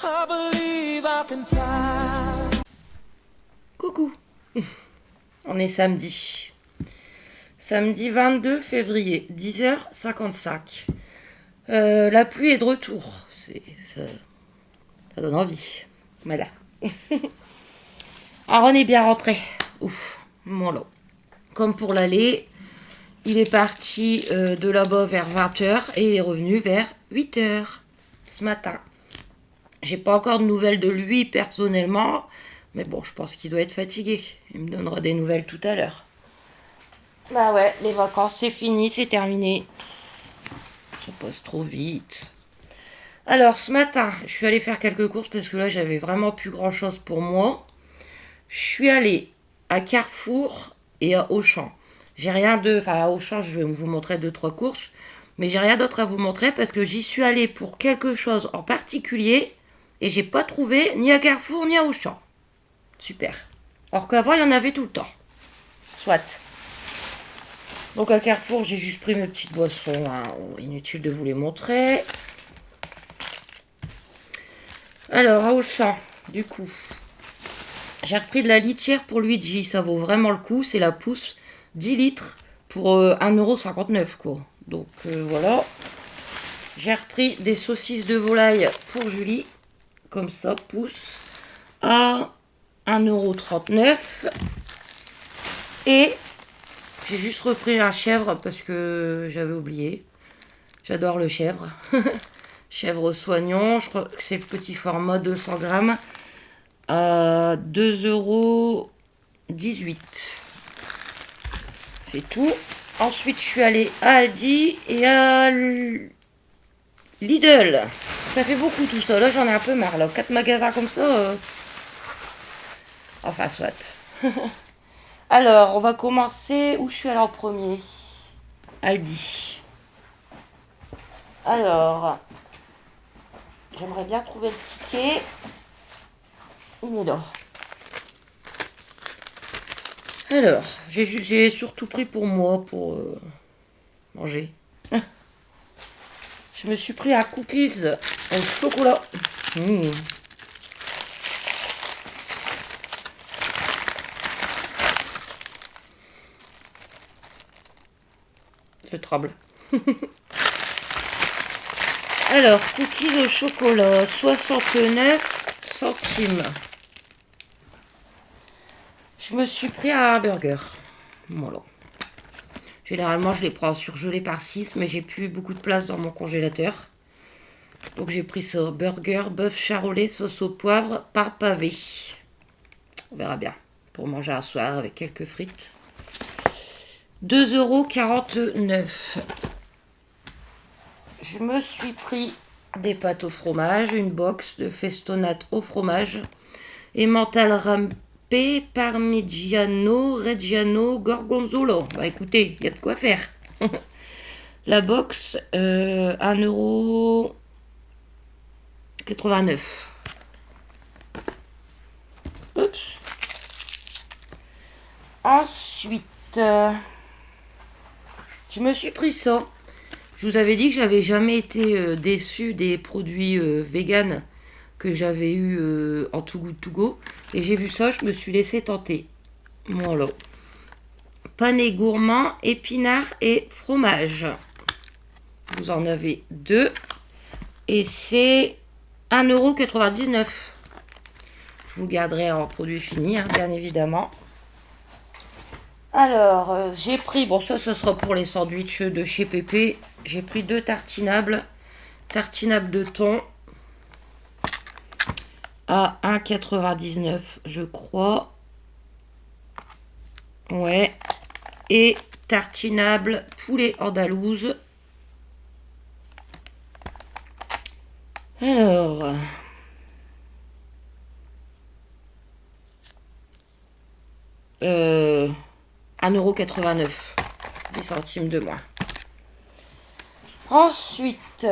I believe I can fly. Coucou. On est samedi. Samedi 22 février, 10h55. La pluie est de retour. Ça donne envie. Voilà. Alors on est bien rentré. Ouf. Mon lot. Comme pour l'aller, il est parti de là-bas vers 20h et il est revenu vers 8h ce matin. J'ai pas encore de nouvelles de lui personnellement, mais bon, je pense qu'il doit être fatigué. Il me donnera des nouvelles tout à l'heure. Bah ouais, les vacances c'est fini, c'est terminé. Ça passe trop vite. Alors ce matin, je suis allée faire quelques courses parce que là j'avais vraiment plus grand chose pour moi. Je suis allée à Carrefour et à Auchan. J'ai rien de... Enfin à Auchan je vais vous montrer 2-3 courses. Mais j'ai rien d'autre à vous montrer parce que j'y suis allée pour quelque chose en particulier. Et j'ai pas trouvé ni à Carrefour ni à Auchan. Super. Alors qu'avant il y en avait tout le temps. Soit. Donc à Carrefour j'ai juste pris mes petites boissons. Hein. Inutile de vous les montrer. Alors à Auchan, du coup, j'ai repris de la litière pour Luigi. Ça vaut vraiment le coup. C'est la pousse 10 litres pour 1,59 € quoi. Donc voilà. J'ai repris des saucisses de volaille pour Julie. Comme ça, pousse à 1,39 €. Et j'ai juste repris la chèvre parce que j'avais oublié. J'adore le chèvre. Chèvre soignon, je crois que c'est le petit format 200 grammes à 2,18 €. C'est tout. Ensuite, je suis allée à Aldi et à Lidl. Ça fait beaucoup tout ça. Là, j'en ai un peu marre. Là. 4 magasins comme ça. Enfin, soit. Alors, on va commencer. Où je suis allée en premier? Aldi. Alors, j'aimerais bien trouver le ticket. Il est là. Alors, j'ai surtout pris pour moi, pour manger. Je me suis pris un cookies au chocolat. Je tremble. Alors, cookies au chocolat, 69 centimes. Je me suis pris un burger. Voilà. Généralement, je les prends surgelés par 6, mais j'ai plus beaucoup de place dans mon congélateur. Donc, j'ai pris ça. Burger, bœuf charolais, sauce au poivre, par pavé. On verra bien. Pour manger un soir avec quelques frites. 2,49 €. Je me suis pris des pâtes au fromage, une box de festonnate au fromage, emmental râpé, parmigiano, reggiano, gorgonzola. Bah écoutez, il y a de quoi faire. La box, 1,89 €. Oups. Ensuite, je me suis pris ça. Je vous avais dit que j'avais jamais été déçue des produits vegan que j'avais eu en Too Good To Go. Et j'ai vu ça, je me suis laissé tenter. Voilà. Pané gourmand, épinards et fromage. Vous en avez 2. Et c'est 1,99 €. Je vous garderai en produit fini, hein, bien évidemment. Alors, j'ai pris, bon ça, ce sera pour les sandwichs de chez Pépé. J'ai pris 2 tartinables de thon à 1,99 €, je crois. Ouais. Et tartinables poulet andalouse. Alors, 1,89 €, 10 centimes de moins. Ensuite,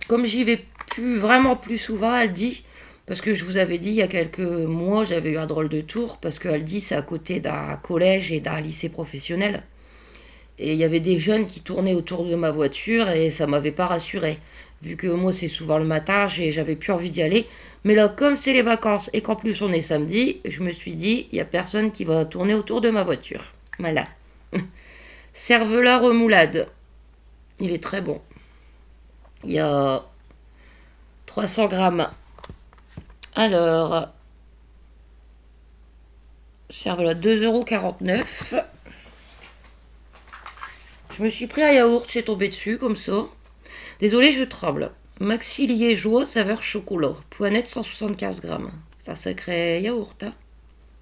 comme j'y vais vraiment plus souvent à Aldi, parce que je vous avais dit il y a quelques mois, j'avais eu un drôle de tour, parce que Aldi c'est à côté d'un collège et d'un lycée professionnel. Et il y avait des jeunes qui tournaient autour de ma voiture et ça m'avait pas rassuré. Vu que moi, c'est souvent le matin, j'avais plus envie d'y aller. Mais là, comme c'est les vacances et qu'en plus on est samedi, je me suis dit, il n'y a personne qui va tourner autour de ma voiture. Voilà. Cervelas remoulade. Il est très bon. Il y a 300 grammes. Alors, cervelas 2,49 €. Je me suis pris un yaourt, j'ai tombé dessus comme ça. Désolée, je tremble. Maxi liégeois saveur chocolat. Poinette 175 grammes. Ça sacré yaourt, hein.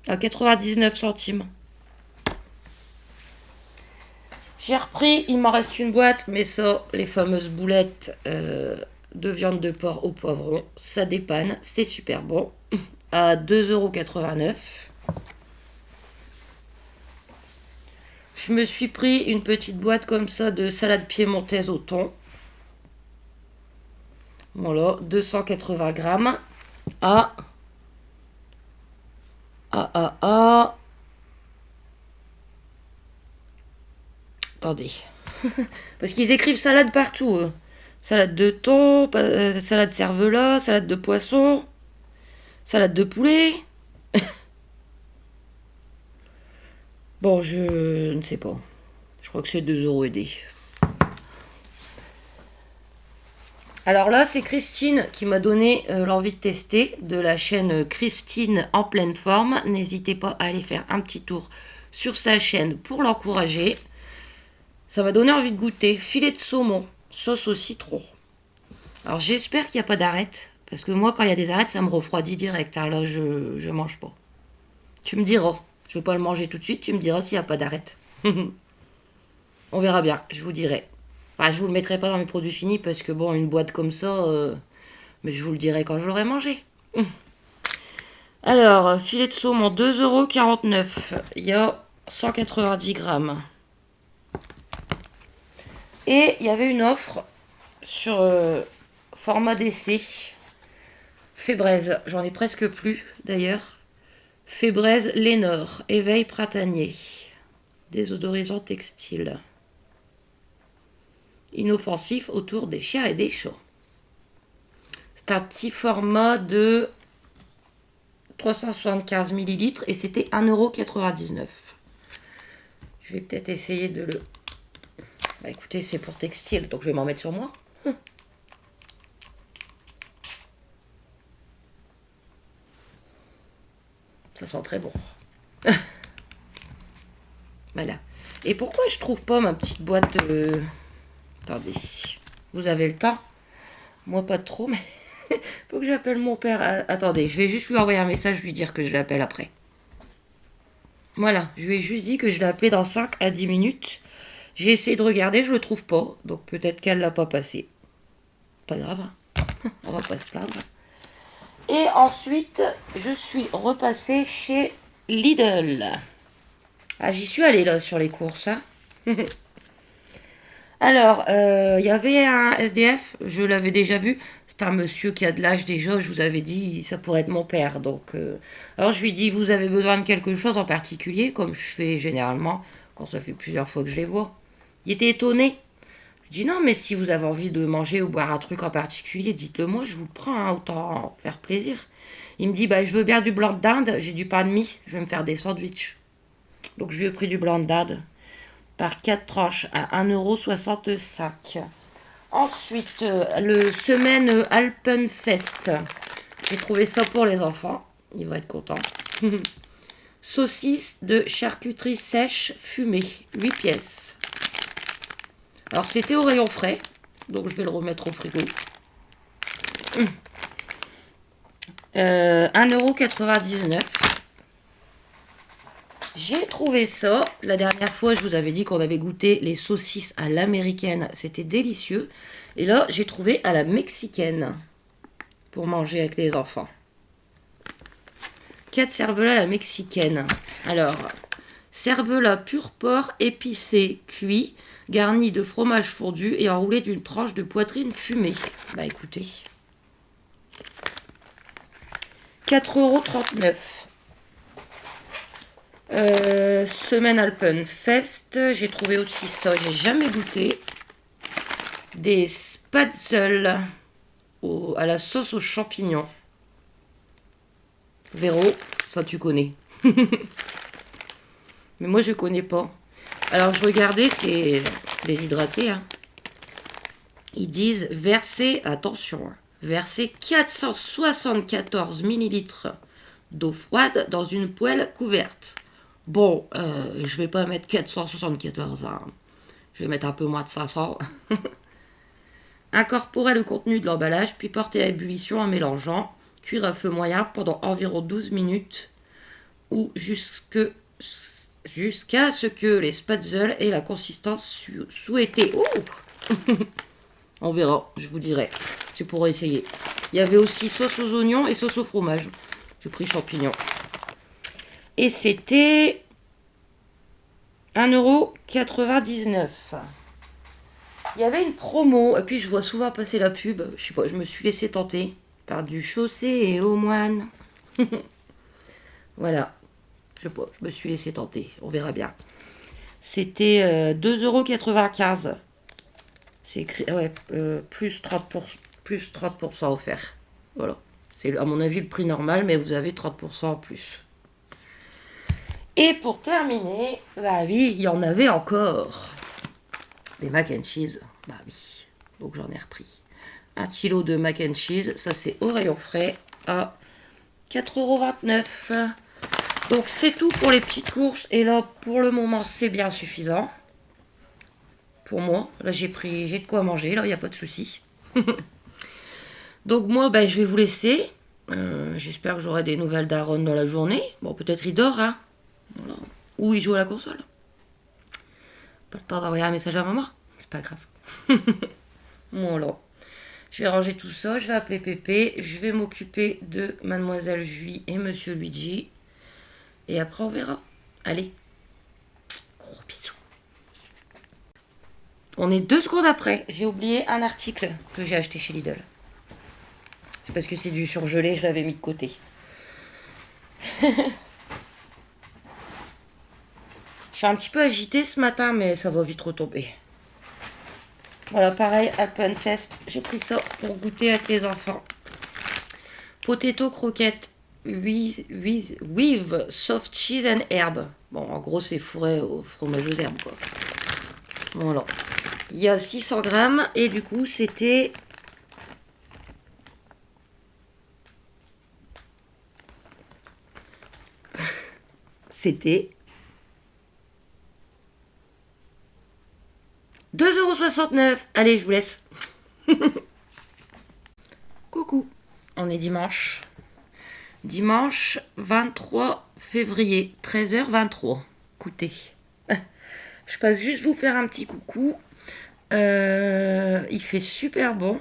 À 99 centimes. J'ai repris, il m'en reste une boîte, mais ça, les fameuses boulettes de viande de porc au poivron, ça dépanne, c'est super bon. À 2,89 €. Je me suis pris une petite boîte comme ça de salade piémontaise au thon. Voilà, 280 grammes. À Attendez. Parce qu'ils écrivent salade partout. Salade de thon, salade cervelas, salade de poisson, salade de poulet. Bon, je ne sais pas. Je crois que c'est 2 € aidés. Alors là, c'est Christine qui m'a donné l'envie de tester de la chaîne Christine en pleine forme. N'hésitez pas à aller faire un petit tour sur sa chaîne pour l'encourager. Ça m'a donné envie de goûter. Filet de saumon, sauce au citron. Alors j'espère qu'il n'y a pas d'arête. Parce que moi, quand il y a des arêtes, ça me refroidit direct. Alors là, je mange pas. Tu me diras. Je ne vais pas le manger tout de suite. Tu me diras s'il n'y a pas d'arête. On verra bien. Je vous dirai. Enfin, je vous le mettrai pas dans mes produits finis parce que bon, une boîte comme ça, mais je vous le dirai quand je l'aurai mangé. Alors, filet de saumon, 2,49 €. Il y a 190 grammes. Et il y avait une offre sur format d'essai. Fébraise, j'en ai presque plus d'ailleurs. Fébraise Lénore, éveil printanier. Désodorisant textile. Inoffensif autour des chiens et des chats. C'est un petit format de 375 ml et c'était 1,99 €. Je vais peut-être essayer de le... Bah écoutez, c'est pour textile, donc je vais m'en mettre sur moi. Ça sent très bon. Voilà. Et pourquoi je trouve pas ma petite boîte de... Attendez, vous avez le temps? Moi pas trop, mais faut que j'appelle mon père. Attendez, je vais juste lui envoyer un message, lui dire que je l'appelle après. Voilà, je lui ai juste dit que je l'ai appelé dans 5 à 10 minutes. J'ai essayé de regarder, je le trouve pas, donc peut-être qu'elle l'a pas passé. Pas grave, hein. On va pas se plaindre. Et ensuite, je suis repassée chez Lidl. Ah, j'y suis allée là sur les courses, hein. Alors, il y avait un SDF, je l'avais déjà vu. C'est un monsieur qui a de l'âge déjà, je vous avais dit, ça pourrait être mon père. Donc, alors je lui dis, vous avez besoin de quelque chose en particulier, comme je fais généralement quand ça fait plusieurs fois que je les vois. Il était étonné. Je dis, non, mais si vous avez envie de manger ou boire un truc en particulier, dites-le moi, je vous le prends, hein, autant faire plaisir. Il me dit, bah, je veux bien du blanc de dinde, j'ai du pain de mie, je vais me faire des sandwichs. Donc, je lui ai pris du blanc de dinde par 4 tranches à 1,65 €. Ensuite, le semaine Alpenfest. J'ai trouvé ça pour les enfants. Ils vont être contents. Saucisse de charcuterie sèche fumée. 8 pièces. Alors, c'était au rayon frais. Donc, je vais le remettre au frigo. 1,99 €. J'ai trouvé ça. La dernière fois, je vous avais dit qu'on avait goûté les saucisses à l'américaine. C'était délicieux. Et là, j'ai trouvé à la mexicaine. Pour manger avec les enfants. 4 cervelas à la mexicaine. Alors, cervelas pur porc épicé, cuit, garni de fromage fondu et enroulé d'une tranche de poitrine fumée. Bah écoutez. 4,39 €. Semaine Alpenfest, j'ai trouvé aussi ça, j'ai jamais goûté. des spatzels à la sauce aux champignons. Véro, ça tu connais. Mais moi je connais pas. Alors je regardais, c'est déshydraté. Hein. Ils disent verser, attention, hein, verser 474 ml d'eau froide dans une poêle couverte. Bon, je vais pas mettre 474, hein. Je vais mettre un peu moins de 500. Incorporer le contenu de l'emballage, puis porter à ébullition en mélangeant. Cuire à feu moyen pendant environ 12 minutes ou jusqu'à ce que les spatzels aient la consistance souhaitée. Oh on verra, je vous dirai. C'est pour essayer. Il y avait aussi sauce aux oignons et sauce au fromage. J'ai pris champignons. Et c'était 1,99 €. Il y avait une promo, et puis je vois souvent passer la pub. Je sais pas, je me suis laissé tenter par du Chaussée et aux moines. Voilà. Je sais pas, je me suis laissé tenter. On verra bien. C'était 2,95 €. C'est écrit, ouais, plus 30% offert. Voilà. C'est à mon avis le prix normal, mais vous avez 30% en plus. Et pour terminer, bah oui, il y en avait encore. Des mac and cheese. Bah oui. Donc j'en ai repris. 1 kg de mac and cheese. Ça c'est au rayon frais à 4,29 €. Donc c'est tout pour les petites courses. Et là, pour le moment, c'est bien suffisant. Pour moi. Là, j'ai de quoi manger. Là, il n'y a pas de souci. Donc moi, ben, je vais vous laisser. J'espère que j'aurai des nouvelles d'Aaron dans la journée. Bon, peut-être il dort, hein. Voilà. Ou il joue à la console. Pas le temps d'envoyer un message à maman. C'est pas grave. Voilà. Je vais ranger tout ça. Je vais appeler Pépé. Je vais m'occuper de Mademoiselle Julie et Monsieur Luigi. Et après, on verra. Allez. Gros bisous. On est 2 secondes après. J'ai oublié un article que j'ai acheté chez Lidl. C'est parce que c'est du surgelé. Je l'avais mis de côté. Je suis un petit peu agitée ce matin, mais ça va vite retomber. Voilà, pareil, Alpenfest. J'ai pris ça pour goûter avec les enfants. Potato croquettes with soft cheese and herb. Bon, en gros, c'est fourré au fromage aux herbes, quoi. Voilà. Il y a 600 grammes et du coup, c'était... C'était 2,69 €. Allez, je vous laisse. Coucou. On est dimanche. Dimanche 23 février, 13h23. Écoutez. Je passe juste vous faire un petit coucou. Il fait super bon.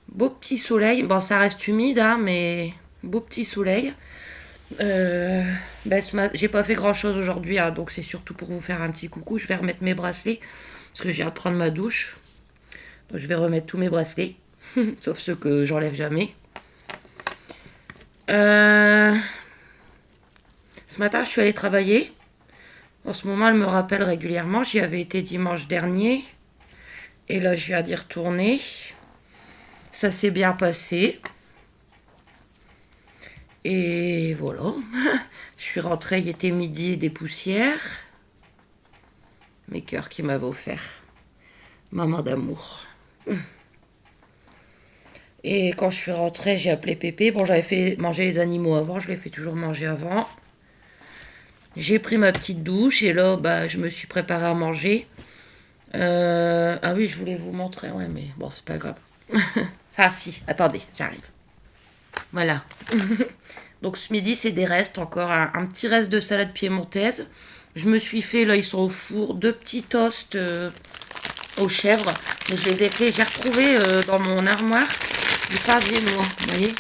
Beau petit soleil. Bon, ça reste humide, hein, mais beau petit soleil. J'ai pas fait grand chose aujourd'hui, hein, donc c'est surtout pour vous faire un petit coucou. Je vais remettre mes bracelets parce que je viens de prendre ma douche, donc je vais remettre tous mes bracelets sauf ceux que j'enlève jamais. Ce matin je suis allée travailler. En ce moment elle me rappelle régulièrement. J'y avais été dimanche dernier et là je viens d'y retourner. Ça s'est bien passé. Et voilà, je suis rentrée, il était midi et des poussières. Mes cœurs qui m'avaient offert. Maman d'amour. Et quand je suis rentrée, j'ai appelé Pépé. Bon, j'avais fait manger les animaux avant, je les fais toujours manger avant. J'ai pris ma petite douche et là, bah, je me suis préparée à manger. Ah oui, je voulais vous montrer, ouais, mais bon, c'est pas grave. Ah si, attendez, j'arrive. Voilà. Donc ce midi, c'est des restes, encore un petit reste de salade piémontaise. Je me suis fait, là, ils sont au four, 2 petits toasts aux chèvres. Mais je les ai fait, j'ai retrouvé dans mon armoire du pain viennois, vous voyez.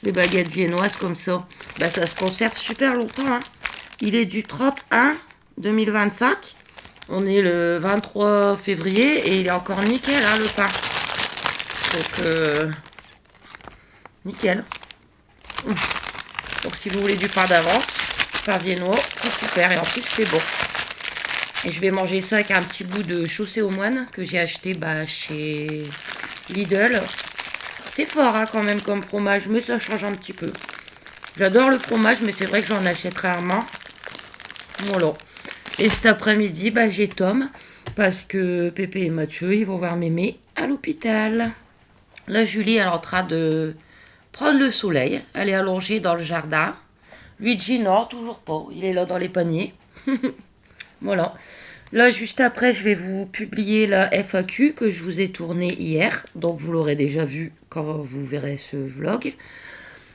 Des baguettes viennoises comme ça. Bah, ça se conserve super longtemps, hein. Il est du 31 2025. On est le 23 février et il est encore nickel, hein, le pain. Donc, nickel. Donc si vous voulez du pain d'avance, pain viennois, c'est super et en plus c'est bon. Et je vais manger ça avec un petit bout de chaussée aux moines que j'ai acheté chez Lidl. C'est fort hein, quand même comme fromage, mais ça change un petit peu. J'adore le fromage, mais c'est vrai que j'en achète rarement. Voilà. Et cet après-midi, j'ai Tom, parce que Pépé et Mathieu, ils vont voir mémé à l'hôpital. Là, Julie, elle est en train de prendre le soleil. Elle est allongée dans le jardin. Luigi, non, toujours pas. Il est là dans les paniers. Voilà. Là, juste après, je vais vous publier la FAQ que je vous ai tournée hier. Donc, vous l'aurez déjà vu quand vous verrez ce vlog.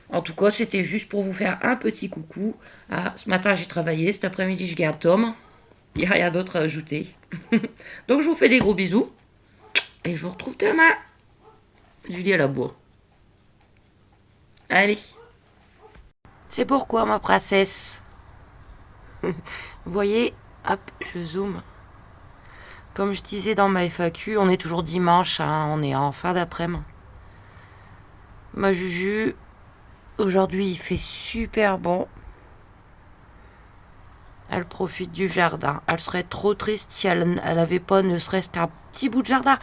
En tout cas, c'était juste pour vous faire un petit coucou. Ah, ce matin, j'ai travaillé. Cet après-midi, je garde Tom. Il n'y a rien d'autre à ajouter. Donc, je vous fais des gros bisous. Et je vous retrouve demain. Julie à la bourre. Allez. C'est pourquoi, ma princesse. Vous voyez, hop, je zoome. Comme je disais dans ma FAQ, on est toujours dimanche, hein, on est en fin d'après-midi. Ma Juju, aujourd'hui il fait super bon. Elle profite du jardin. Elle serait trop triste si elle n'avait pas ne serait-ce qu'un petit bout de jardin.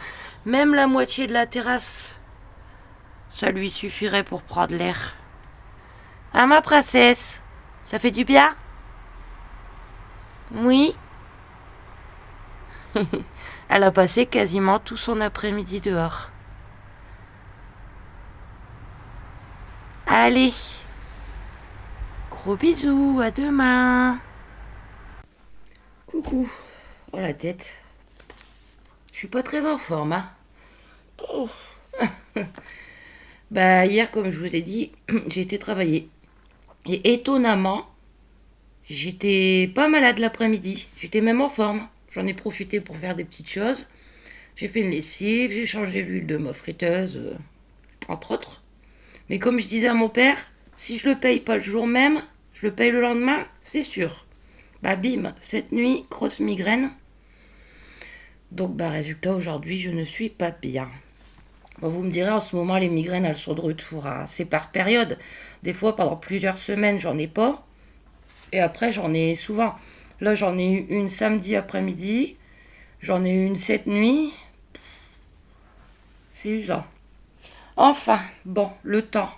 Même la moitié de la terrasse, ça lui suffirait pour prendre l'air. Hein, ma princesse, ça fait du bien? Oui. Elle a passé quasiment tout son après-midi dehors. Allez. Gros bisous, à demain. Coucou. Oh la tête. Je suis pas très en forme, hein. Oh. Hier, comme je vous ai dit, j'ai été travailler. Et étonnamment, j'étais pas malade l'après-midi. J'étais même en forme. J'en ai profité pour faire des petites choses. J'ai fait une lessive, j'ai changé l'huile de ma friteuse, entre autres. Mais comme je disais à mon père, si je le paye pas le jour même, je le paye le lendemain, c'est sûr. Bim, cette nuit, grosse migraine. Donc résultat, aujourd'hui, je ne suis pas bien. Bon, vous me direz, en ce moment, les migraines, elles sont de retour. Hein. C'est par période. Des fois, pendant plusieurs semaines, j'en ai pas. Et après, j'en ai souvent. Là, j'en ai eu une samedi après-midi. J'en ai eu une cette nuit. C'est usant. Enfin, bon, le temps.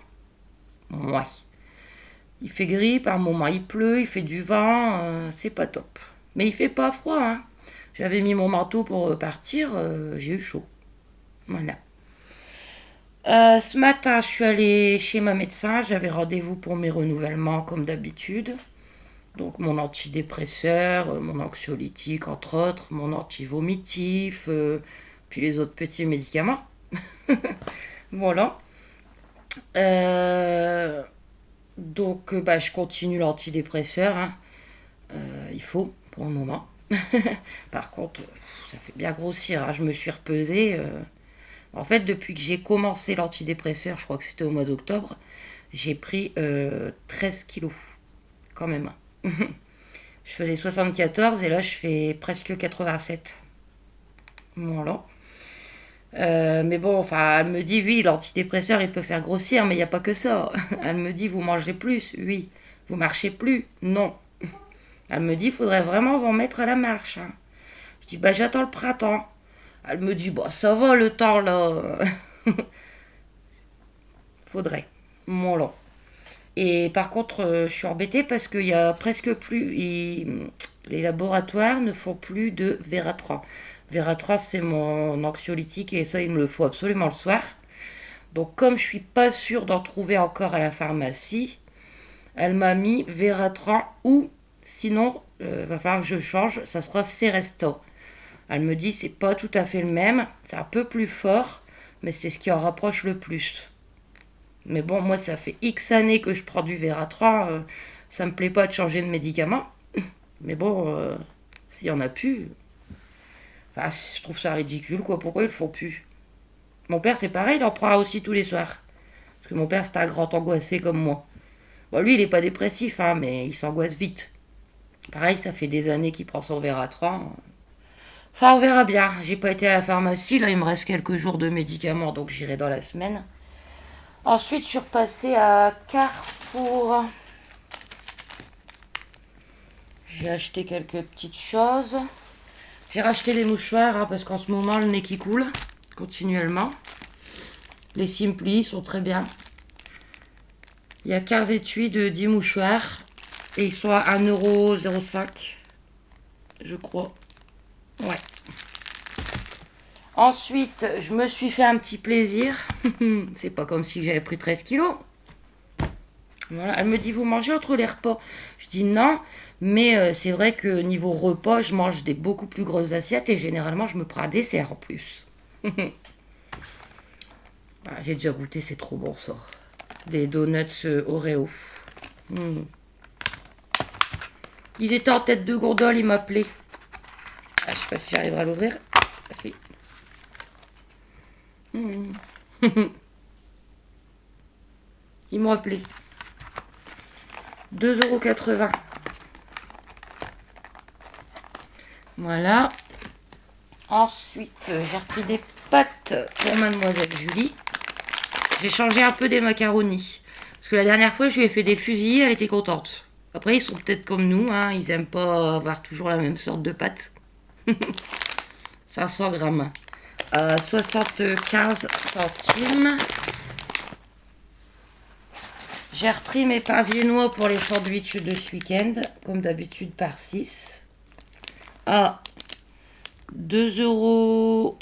Ouais. Il fait gris, par moments il pleut, il fait du vent, c'est pas top. Mais il fait pas froid, hein. J'avais mis mon manteau pour partir, j'ai eu chaud. Voilà. Ce matin, je suis allée chez ma médecin, j'avais rendez-vous pour mes renouvellements comme d'habitude. Donc mon antidépresseur, mon anxiolytique entre autres, mon antivomitif, puis les autres petits médicaments. Voilà. Donc je continue l'antidépresseur. Hein. Il faut pour le moment. Par contre, ça fait bien grossir. Hein. Je me suis repesée. En fait, depuis que j'ai commencé l'antidépresseur, je crois que c'était au mois d'octobre, j'ai pris 13 kilos. Quand même. Je faisais 74 et là je fais presque 87. Voilà. Mais bon, enfin, elle me dit, oui, l'antidépresseur, il peut faire grossir, mais il n'y a pas que ça. Elle me dit, vous mangez plus, oui. Vous marchez plus, non. Elle me dit, il faudrait vraiment vous remettre à la marche. Hein. Je dis, j'attends le printemps. Elle me dit, ça va le temps, là. Faudrait. Voilà. Et par contre, je suis embêtée parce qu'il y a presque plus... les laboratoires ne font plus de Veratran. Veratran, c'est mon anxiolytique et ça, il me le faut absolument le soir. Donc, comme je suis pas sûre d'en trouver encore à la pharmacie, elle m'a mis Veratran ou sinon, va falloir que je change, ça sera Seresto. Elle me dit, c'est pas tout à fait le même, c'est un peu plus fort, mais c'est ce qui en rapproche le plus. Mais bon, moi, ça fait X années que je prends du Veratran, ça me plaît pas de changer de médicament. Mais bon, s'il y en a plus... Enfin, je trouve ça ridicule, quoi. Pourquoi ils le font plus? Mon père, c'est pareil, il en prend aussi tous les soirs. Parce que mon père, c'est un grand angoissé comme moi. Bon, lui, il est pas dépressif, hein, mais il s'angoisse vite. Pareil, ça fait des années qu'il prend son Veratran. Enfin, on verra bien. J'ai pas été à la pharmacie, là, il me reste quelques jours de médicaments, donc j'irai dans la semaine. Ensuite, je suis repassée à Carrefour. J'ai acheté quelques petites choses. J'ai racheté les mouchoirs hein, parce qu'en ce moment, le nez qui coule continuellement. Les Simply sont très bien. Il y a 15 étuis de 10 mouchoirs. Et ils sont à 1,05 €, je crois. Ouais. Ensuite, je me suis fait un petit plaisir. C'est pas comme si j'avais pris 13 kilos. Voilà. Elle me dit, vous mangez entre les repas? Je dis non, mais c'est vrai que niveau repas, je mange des beaucoup plus grosses assiettes et généralement, je me prends un dessert en plus. Voilà, j'ai déjà goûté, c'est trop bon ça. Des donuts Oreo. Ils étaient en tête de gondole, ils m'appelaient. Ah, je sais pas si j'arriverai à l'ouvrir. Ah, si. Ils m'ont appelé. 2,80 €. Voilà. Ensuite, j'ai repris des pâtes pour Mademoiselle Julie. J'ai changé un peu des macaronis. Parce que la dernière fois, je lui ai fait des fusils, elle était contente. Après, ils sont peut-être comme nous, hein, ils aiment pas avoir toujours la même sorte de pâtes. 500 grammes. 75 centimes. J'ai repris mes pains viennois pour les sandwichs de ce week-end, comme d'habitude par 6. À 2 €.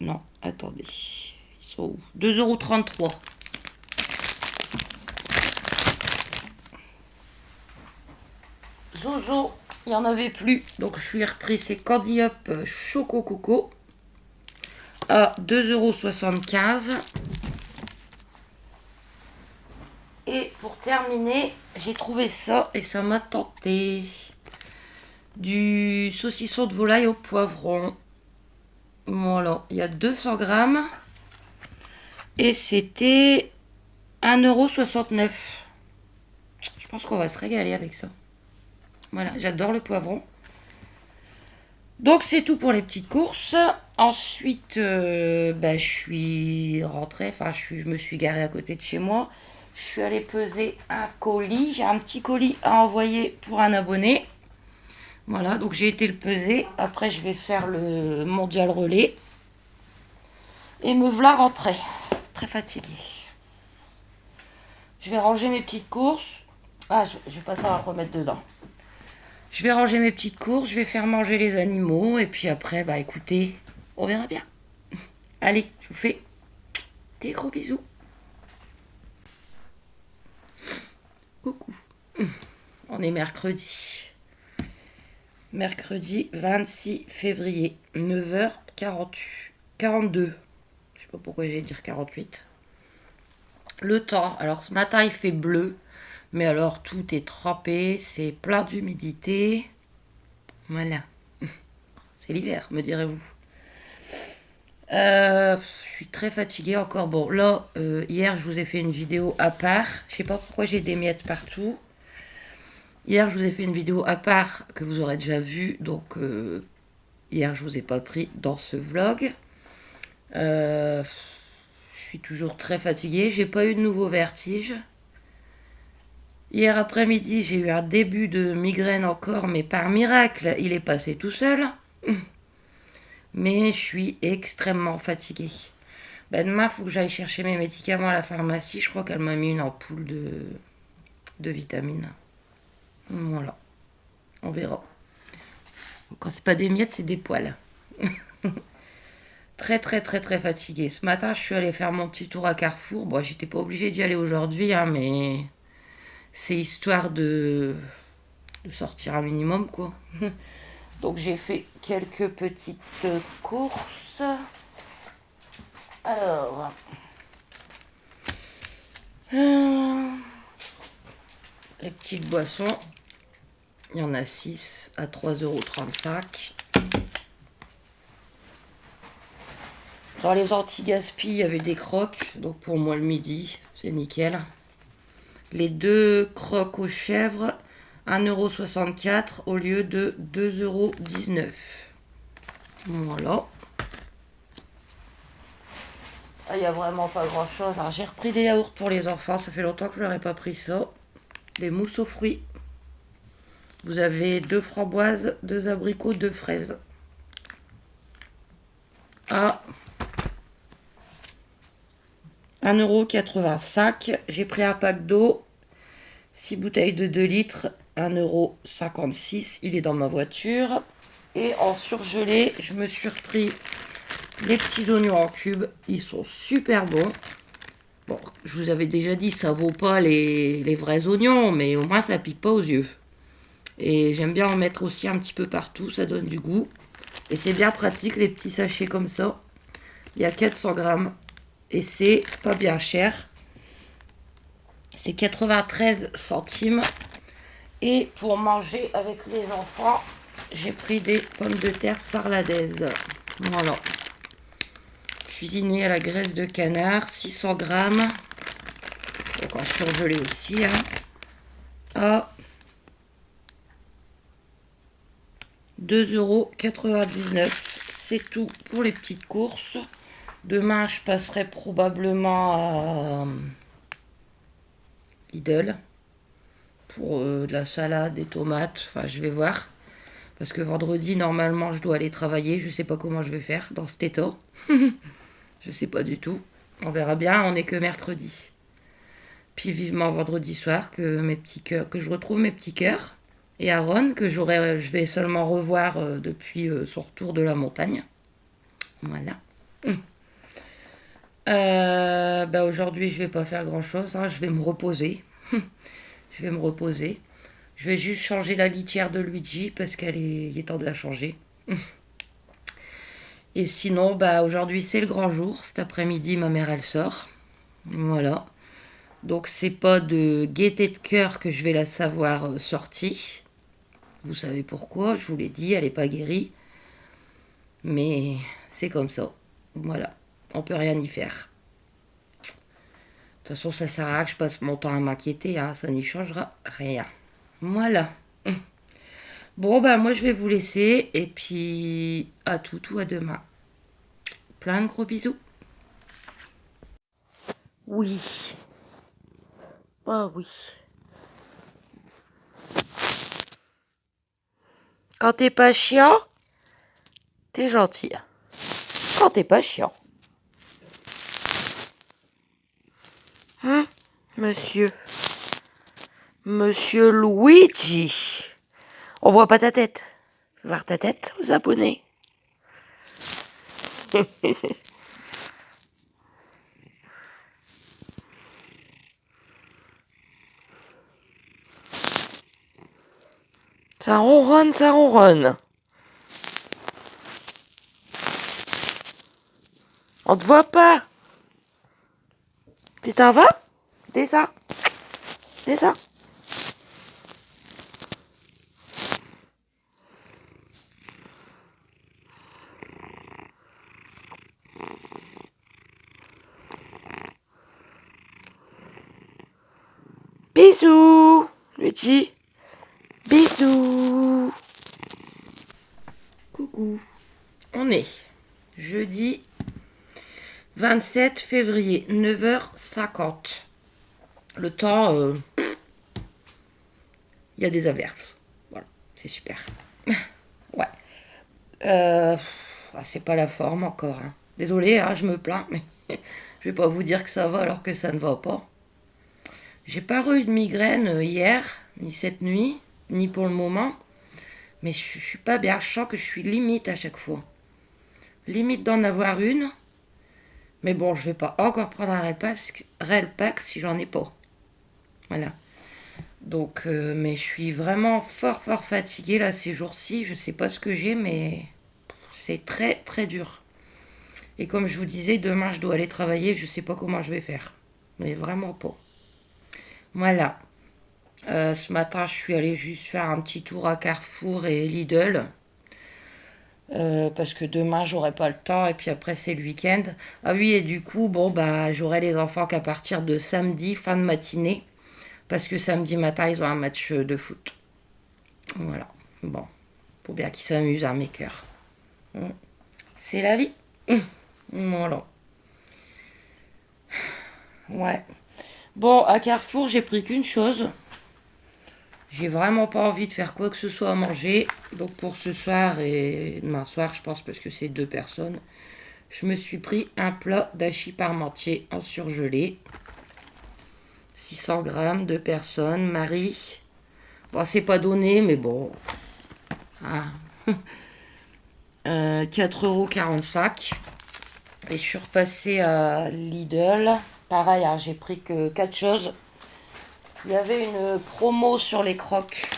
Non, attendez. Ils sont où? 2,33 €. Zozo, il n'y en avait plus. Donc je lui ai repris ces Candy Up Choco Coco à 2,75 €. Et pour terminer, j'ai trouvé ça et ça m'a tenté. Du saucisson de volaille au poivron. Voilà, il y a 200 grammes. Et c'était 1,69 €. Je pense qu'on va se régaler avec ça. Voilà, j'adore le poivron. Donc c'est tout pour les petites courses. Ensuite, je suis rentrée, je me suis garée à côté de chez moi. Je suis allée peser un colis. J'ai un petit colis à envoyer pour un abonné. Voilà, donc j'ai été le peser. Après, je vais faire le mondial relais. Et me voilà rentrée. Très fatiguée. Je vais ranger mes petites courses. Ah, je vais pas savoir le remettre dedans. Je vais ranger mes petites courses, je vais faire manger les animaux. Et puis après, écoutez, on verra bien. Allez, je vous fais des gros bisous. Coucou. On est mercredi. Mercredi 26 février, 9h42. Je sais pas pourquoi j'allais dire 48. Le temps. Alors ce matin il fait bleu. Mais alors tout est trempé. C'est plein d'humidité. Voilà. C'est l'hiver, me direz-vous. Je suis très fatiguée encore. Bon, là, hier, je vous ai fait une vidéo à part. Je sais pas pourquoi j'ai des miettes partout. Hier, je vous ai fait une vidéo à part que vous aurez déjà vue. Donc, hier, je vous ai pas pris dans ce vlog. Je suis toujours très fatiguée. J'ai pas eu de nouveau vertige. Hier après-midi, j'ai eu un début de migraine encore, mais par miracle, il est passé tout seul. Mais je suis extrêmement fatiguée. Demain, il faut que j'aille chercher mes médicaments à la pharmacie. Je crois qu'elle m'a mis une ampoule de vitamines. Voilà. On verra. Quand c'est pas des miettes, c'est des poils. Très très très très fatiguée. Ce matin, je suis allée faire mon petit tour à Carrefour. Bon, j'étais pas obligée d'y aller aujourd'hui, hein, mais c'est histoire de sortir un minimum, quoi. Donc j'ai fait quelques petites courses. Alors, les petites boissons, il y en a 6 à 3,35 €. Dans les anti-gaspi, il y avait des crocs, donc pour moi le midi, c'est nickel. Les 2 crocs aux chèvres, 1,64 € au lieu de 2,19 €. Voilà. Ah, il n'y a vraiment pas grand chose. Alors, j'ai repris des yaourts pour les enfants. Ça fait longtemps que je leur ai pas pris ça. Les mousses aux fruits. Vous avez 2 framboises, 2 abricots, 2 fraises. À 1,85 €. J'ai pris un pack d'eau, 6 bouteilles de 2 litres, 1,56 €. Il est dans ma voiture. Et en surgelé, je me suis repris les petits oignons en cubes. Ils sont super bons. Bon, je vous avais déjà dit, ça vaut pas les vrais oignons, mais au moins ça pique pas aux yeux. Et j'aime bien en mettre aussi un petit peu partout, ça donne du goût. Et c'est bien pratique, les petits sachets comme ça. Il y a 400 grammes. Et c'est pas bien cher. C'est 93 centimes. Et pour manger avec les enfants, j'ai pris des pommes de terre sarladaises. Voilà. Cuisinées à la graisse de canard, 600 grammes. Donc en surgelé aussi. À 2,99 €. C'est tout pour les petites courses. Demain, je passerai probablement à Lidl pour de la salade, des tomates. Enfin, je vais voir. Parce que vendredi, normalement, je dois aller travailler. Je sais pas comment je vais faire dans cet état. Je sais pas du tout. On verra bien. On n'est que mercredi. Puis vivement vendredi soir que mes petits cœurs, que je retrouve mes petits cœurs. Et Aaron, que je vais seulement revoir depuis son retour de la montagne. Voilà. Bah aujourd'hui, je vais pas faire grand chose. Je vais me reposer. Je vais me reposer. Je vais juste changer la litière de Luigi parce il est temps de la changer. Et sinon, bah aujourd'hui, c'est le grand jour. Cet après-midi, ma mère, elle sort. Voilà. Donc, c'est pas de gaieté de cœur que je vais la savoir sortie. Vous savez pourquoi, je vous l'ai dit, elle n'est pas guérie. Mais c'est comme ça. Voilà. On peut rien y faire. De toute façon, ça sert à rien que je passe mon temps à m'inquiéter. Ça n'y changera rien. Voilà. Bon, bah moi, je vais vous laisser. Et puis, à tout à demain. Plein de gros bisous. Oui. Ah oui. Quand t'es pas chiant, t'es gentil. Quand t'es pas chiant. Hein, monsieur? Monsieur Luigi. On voit pas ta tête. Faut voir ta tête aux abonnés. Ça ronronne, ça ronronne. On te voit pas. Tu t'en vas? Descends. Descends. Bisous, Luigi. Bisous. Coucou. On est jeudi 27 février, 9h50. Le temps, il y a des averses. Voilà, c'est super. Ouais. C'est pas la forme encore. Désolée, je me plains, mais je vais pas vous dire que ça va alors que ça ne va pas. J'ai pas eu de migraine hier, ni cette nuit, ni pour le moment. Mais je suis pas bien. Je sens que je suis limite à chaque fois. Limite d'en avoir une. Mais bon, je vais pas encore prendre un Relpac si j'en ai pas. Voilà. Donc, mais je suis vraiment fort fatiguée là ces jours-ci. Je sais pas ce que j'ai, mais c'est très très dur. Et comme je vous disais, demain je dois aller travailler. Je sais pas comment je vais faire. Mais vraiment pas. Voilà. Ce matin, je suis allée juste faire un petit tour à Carrefour et Lidl. Parce que demain, j'aurai pas le temps. Et puis après, c'est le week-end. Ah oui, et du coup, bon, bah, j'aurai les enfants qu'à partir de samedi, fin de matinée. Parce que samedi matin, ils ont un match de foot. Voilà. Bon. Faut bien qu'ils s'amusent, mes cœurs. C'est la vie. Voilà. Ouais. Bon, à Carrefour, j'ai pris qu'une chose. J'ai vraiment pas envie de faire quoi que ce soit à manger. Donc pour ce soir et demain soir, je pense, parce que c'est 2 personnes, je me suis pris un plat d'hachis parmentier en surgelé. 600 grammes, 2 personnes, Marie. Bon, c'est pas donné, mais bon. Ah. 4,45 €. Et je suis repassée à Lidl. Pareil, hein, j'ai pris que 4 choses. Il y avait une promo sur les crocs.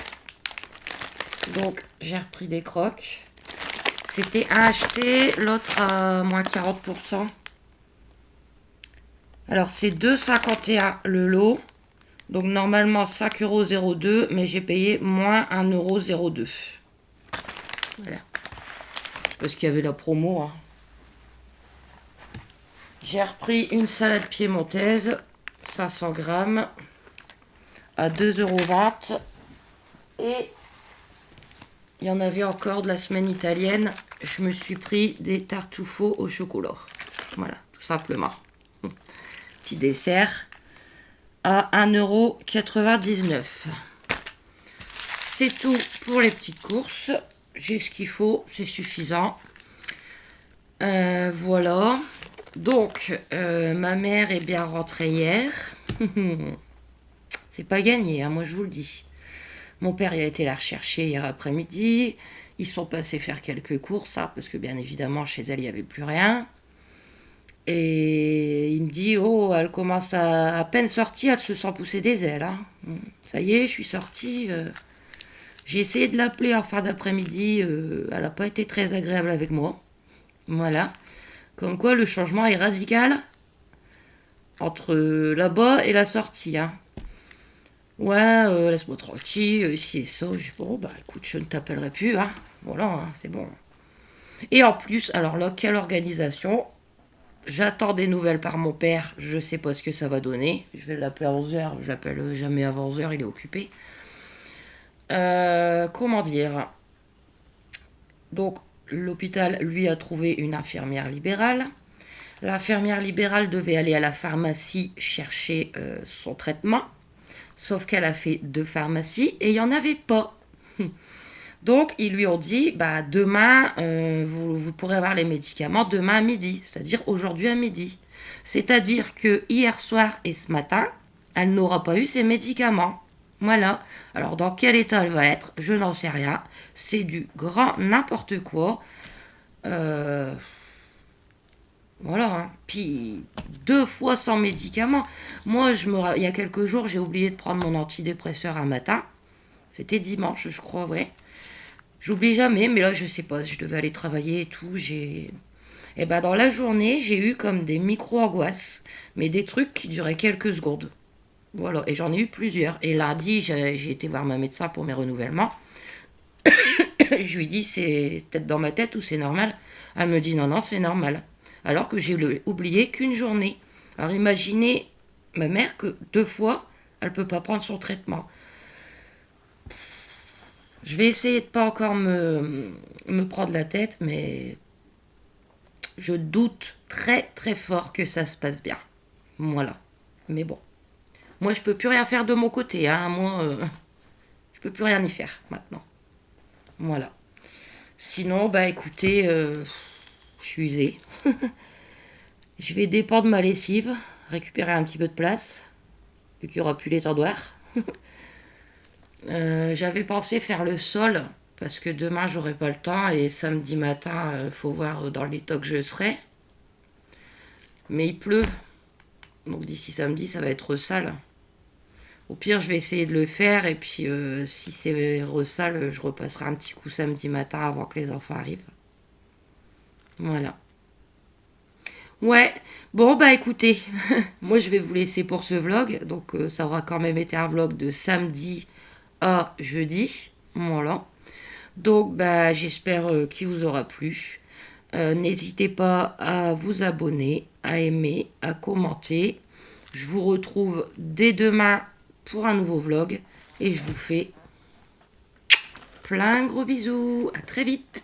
Donc, j'ai repris des crocs. C'était un acheté, l'autre à moins 40%. Alors, c'est 2,51 € le lot. Donc, normalement, 5,02 €, mais j'ai payé moins 1,02 €. Voilà. C'est parce qu'il y avait la promo. Hein. J'ai repris une salade piémontaise, 500 grammes, à 2,20 €. Et il y en avait encore de la semaine italienne. Je me suis pris des tartuffos au chocolat. Voilà, tout simplement. Petit dessert à 1,99 €. C'est tout pour les petites courses. J'ai ce qu'il faut, c'est suffisant. Voilà. Donc, ma mère est bien rentrée hier. C'est pas gagné, hein, moi je vous le dis. Mon père il a été la rechercher hier après-midi. Ils sont passés faire quelques courses, hein, parce que bien évidemment chez elle il n'y avait plus rien. Et il me dit, oh, elle commence à peine sortie, elle se sent pousser des ailes. Hein. Ça y est, je suis sortie. J'ai essayé de l'appeler en fin d'après-midi. Elle n'a pas été très agréable avec moi. Voilà. Comme quoi le changement est radical entre là-bas et la sortie. Hein. Ouais, laisse-moi tranquille, ici et ça. Je dis, bon, bah écoute, je ne t'appellerai plus. Hein. Voilà, hein, c'est bon. Et en plus, alors là, quelle organisation. J'attends des nouvelles par mon père. Je sais pas ce que ça va donner. Je vais l'appeler à 11h. Je l'appelle jamais avant 11h, il est occupé. Comment dire. Donc, l'hôpital, lui, a trouvé une infirmière libérale. L'infirmière libérale devait aller à la pharmacie chercher son traitement. Sauf qu'elle a fait 2 pharmacies et il n'y en avait pas. Donc, ils lui ont dit, bah, demain, vous pourrez avoir les médicaments demain à midi, c'est-à-dire aujourd'hui à midi. C'est-à-dire que hier soir et ce matin, elle n'aura pas eu ses médicaments. Voilà. Alors, dans quel état elle va être, je n'en sais rien. C'est du grand n'importe quoi. Voilà. Hein. Puis, 2 fois sans médicaments. Moi, il y a quelques jours, j'ai oublié de prendre mon antidépresseur un matin. C'était dimanche, je crois, ouais. J'oublie jamais, mais là, je sais pas, je devais aller travailler et tout. Et ben, dans la journée, j'ai eu comme des micro-angoisses, mais des trucs qui duraient quelques secondes. Voilà, et j'en ai eu plusieurs. Et lundi, j'ai été voir ma médecin pour mes renouvellements. Je lui dis, c'est peut-être dans ma tête ou c'est normal. Elle me dit, non, non, c'est normal. Alors que j'ai oublié qu'une journée. Alors imaginez ma mère que 2 fois, elle peut pas prendre son traitement. Je vais essayer de pas encore me prendre la tête, mais je doute très très fort que ça se passe bien. Voilà. Mais bon. Moi, je peux plus rien faire de mon côté. Hein. Moi, je peux plus rien y faire maintenant. Voilà. Sinon, bah écoutez, je suis usée. Je vais dépendre ma lessive, récupérer un petit peu de place, vu qu'il n'y aura plus l'étendoir. J'avais pensé faire le sol, parce que demain, j'aurai pas le temps, et samedi matin, faut voir dans l'état que je serai. Mais il pleut, donc d'ici samedi, ça va être sale. Au pire, je vais essayer de le faire, et puis si c'est sale, je repasserai un petit coup samedi matin avant que les enfants arrivent. Voilà. Ouais, bon bah écoutez, moi je vais vous laisser pour ce vlog, donc ça aura quand même été un vlog de samedi à jeudi, voilà. Donc bah j'espère qu'il vous aura plu. N'hésitez pas à vous abonner, à aimer, à commenter. Je vous retrouve dès demain pour un nouveau vlog et je vous fais plein de gros bisous. À très vite.